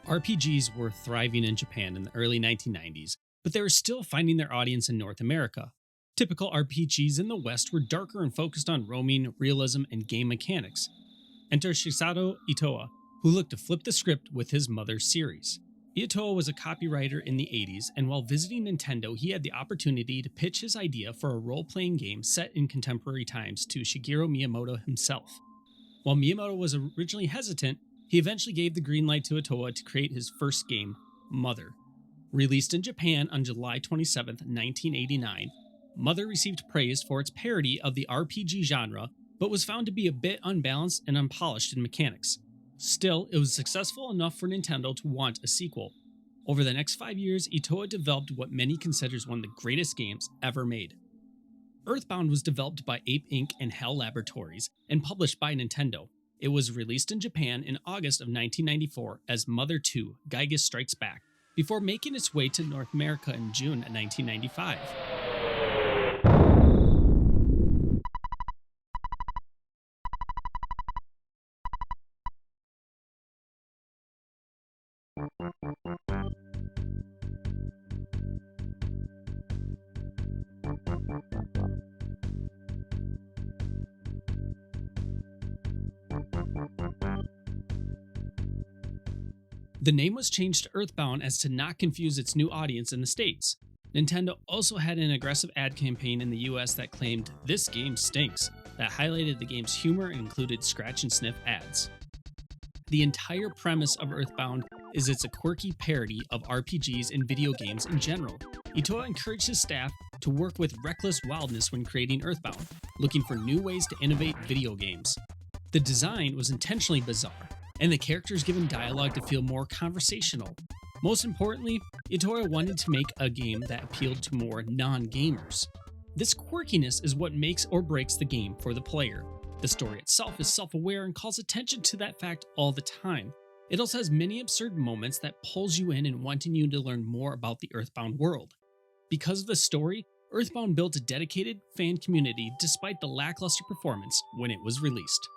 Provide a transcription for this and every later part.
RPGs were thriving in Japan in the early 1990s, but they were still finding their audience in North America. Typical RPGs in the West were darker and focused on roaming, realism, and game mechanics. Enter Shisato Itoa, who looked to flip the script with his Mother series. Itoa was a copywriter in the 80s, and while visiting Nintendo, he had the opportunity to pitch his idea for a role-playing game set in contemporary times to Shigeru Miyamoto himself. While Miyamoto was originally hesitant, he eventually gave the green light to Itoa to create his first game, Mother. Released in Japan on July 27, 1989, Mother received praise for its parody of the RPG genre, but was found to be a bit unbalanced and unpolished in mechanics. Still, it was successful enough for Nintendo to want a sequel. Over the next 5 years, Itoa developed what many consider one of the greatest games ever made. Earthbound was developed by Ape Inc. and HAL Laboratories, and published by Nintendo. It was released in Japan in August of 1994 as Mother 2: Gygus Strikes Back, before making its way to North America in June 1995. The name was changed to Earthbound as to not confuse its new audience in the States. Nintendo also had an aggressive ad campaign in the US that claimed, "This game stinks," that highlighted the game's humor and included scratch and sniff ads. The entire premise of Earthbound is it's a quirky parody of RPGs and video games in general. Itoa encouraged his staff to work with reckless wildness when creating Earthbound, looking for new ways to innovate video games. The design was intentionally bizarre, and the characters given dialogue to feel more conversational. Most importantly, Itoa wanted to make a game that appealed to more non-gamers. This quirkiness is what makes or breaks the game for the player. The story itself is self-aware and calls attention to that fact all the time. It also has many absurd moments that pulls you in and wanting you to learn more about the Earthbound world. Because of the story, Earthbound built a dedicated fan community despite the lackluster performance when it was released.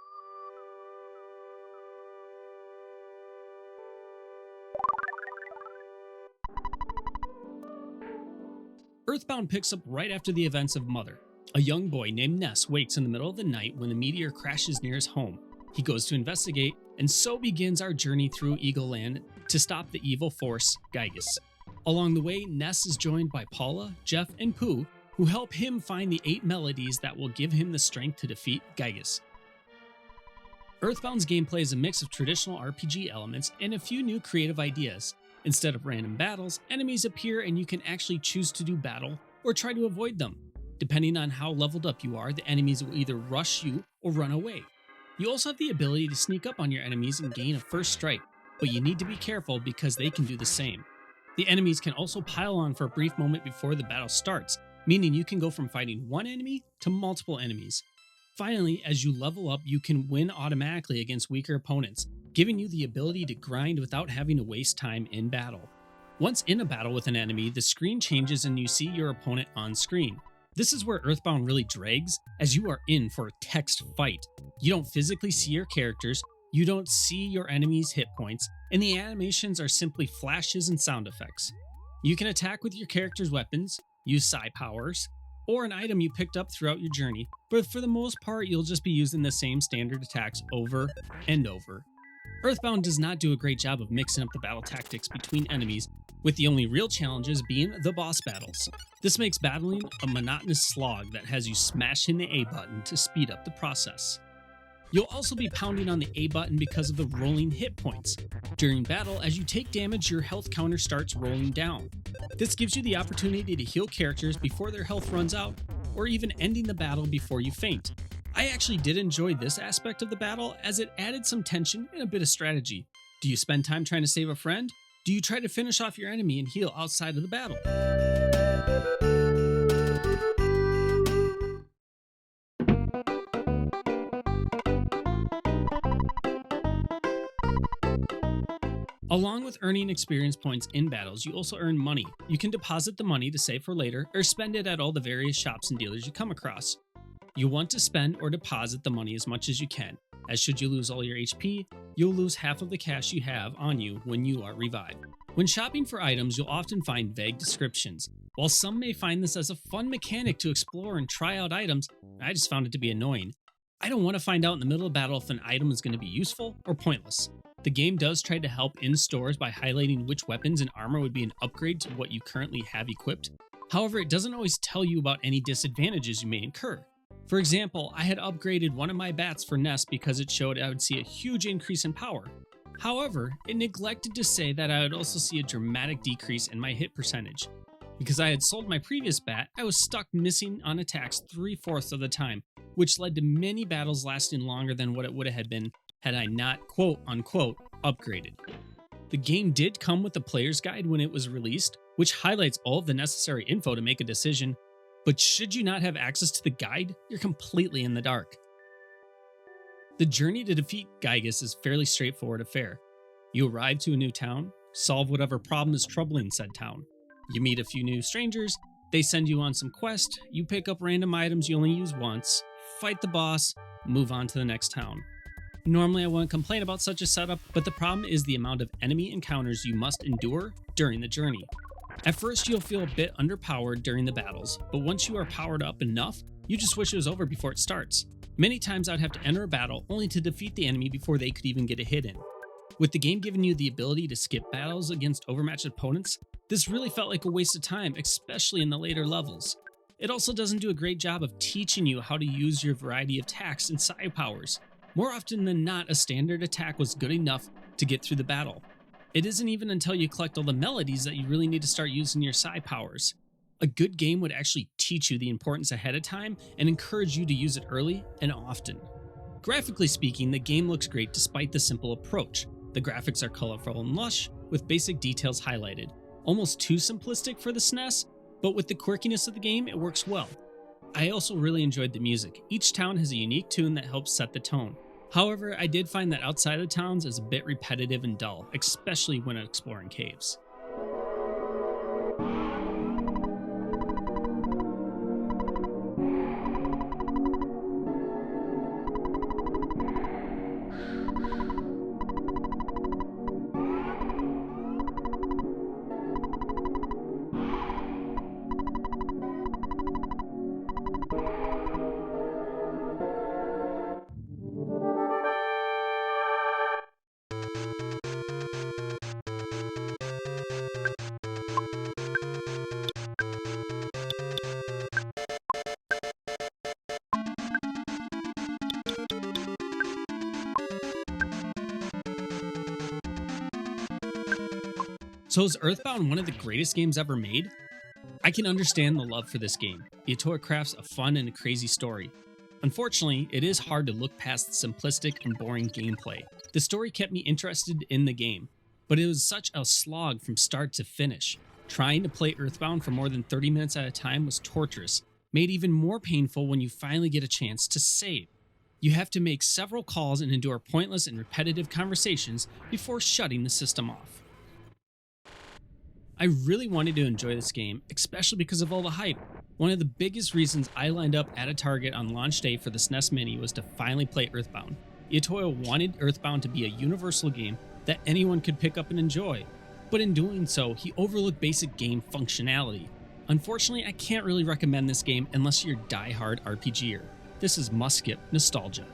Earthbound picks up right after the events of Mother. A young boy named Ness wakes in the middle of the night when a meteor crashes near his home. He goes to investigate, and so begins our journey through Eagle Land to stop the evil force, Gygus. Along the way, Ness is joined by Paula, Jeff, and Pooh, who help him find the 8 melodies that will give him the strength to defeat Gygus. Earthbound's gameplay is a mix of traditional RPG elements and a few new creative ideas. Instead of random battles, enemies appear and you can actually choose to do battle or try to avoid them. Depending on how leveled up you are, the enemies will either rush you or run away. You also have the ability to sneak up on your enemies and gain a first strike, but you need to be careful because they can do the same. The enemies can also pile on for a brief moment before the battle starts, meaning you can go from fighting one enemy to multiple enemies. Finally, as you level up, you can win automatically against weaker opponents, giving you the ability to grind without having to waste time in battle. Once in a battle with an enemy, the screen changes and you see your opponent on screen. This is where Earthbound really drags, as you are in for a text fight. You don't physically see your characters, you don't see your enemies' hit points, and the animations are simply flashes and sound effects. You can attack with your character's weapons, use psi powers, or an item you picked up throughout your journey, but for the most part you'll just be using the same standard attacks over and over. Earthbound does not do a great job of mixing up the battle tactics between enemies, with the only real challenges being the boss battles. This makes battling a monotonous slog that has you smashing the A button to speed up the process. You'll also be pounding on the A button because of the rolling hit points. During battle, as you take damage, your health counter starts rolling down. This gives you the opportunity to heal characters before their health runs out, or even ending the battle before you faint. I actually did enjoy this aspect of the battle as it added some tension and a bit of strategy. Do you spend time trying to save a friend? Do you try to finish off your enemy and heal outside of the battle? Along with earning experience points in battles, you also earn money. You can deposit the money to save for later, or spend it at all the various shops and dealers you come across. You'll want to spend or deposit the money as much as you can, as should you lose all your HP, you'll lose half of the cash you have on you when you are revived. When shopping for items, you'll often find vague descriptions. While some may find this as a fun mechanic to explore and try out items, I just found it to be annoying. I don't want to find out in the middle of battle if an item is going to be useful or pointless. The game does try to help in stores by highlighting which weapons and armor would be an upgrade to what you currently have equipped. However, it doesn't always tell you about any disadvantages you may incur. For example, I had upgraded one of my bats for Ness because it showed I would see a huge increase in power. However, it neglected to say that I would also see a dramatic decrease in my hit percentage. Because I had sold my previous bat, I was stuck missing on attacks 3/4 of the time, which led to many battles lasting longer than what it would have been had I not quote-unquote upgraded. The game did come with a player's guide when it was released, which highlights all of the necessary info to make a decision, but should you not have access to the guide, you're completely in the dark. The journey to defeat Gygas is a fairly straightforward affair. You arrive to a new town, solve whatever problem is troubling said town. You meet a few new strangers, they send you on some quest, you pick up random items you only use once, fight the boss, move on to the next town. Normally I wouldn't complain about such a setup, but the problem is the amount of enemy encounters you must endure during the journey. At first you'll feel a bit underpowered during the battles, but once you are powered up enough, you just wish it was over before it starts. Many times I'd have to enter a battle only to defeat the enemy before they could even get a hit in. With the game giving you the ability to skip battles against overmatched opponents, this really felt like a waste of time, especially in the later levels. It also doesn't do a great job of teaching you how to use your variety of attacks and side powers. More often than not, a standard attack was good enough to get through the battle. It isn't even until you collect all the melodies that you really need to start using your side powers. A good game would actually teach you the importance ahead of time and encourage you to use it early and often. Graphically speaking, the game looks great despite the simple approach. The graphics are colorful and lush, with basic details highlighted. Almost too simplistic for the SNES, but with the quirkiness of the game, it works well. I also really enjoyed the music. Each town has a unique tune that helps set the tone. However, I did find that outside of towns is a bit repetitive and dull, especially when exploring caves. So is Earthbound one of the greatest games ever made? I can understand the love for this game. Itoa crafts a fun and a crazy story. Unfortunately, it is hard to look past the simplistic and boring gameplay. The story kept me interested in the game, but it was such a slog from start to finish. Trying to play Earthbound for more than 30 minutes at a time was torturous, made even more painful when you finally get a chance to save. You have to make several calls and endure pointless and repetitive conversations before shutting the system off. I really wanted to enjoy this game, especially because of all the hype. One of the biggest reasons I lined up at a Target on launch day for the SNES Mini was to finally play Earthbound. Itoa wanted Earthbound to be a universal game that anyone could pick up and enjoy, but in doing so, he overlooked basic game functionality. Unfortunately, I can't really recommend this game unless you're a die-hard RPGer. This is must-skip nostalgia.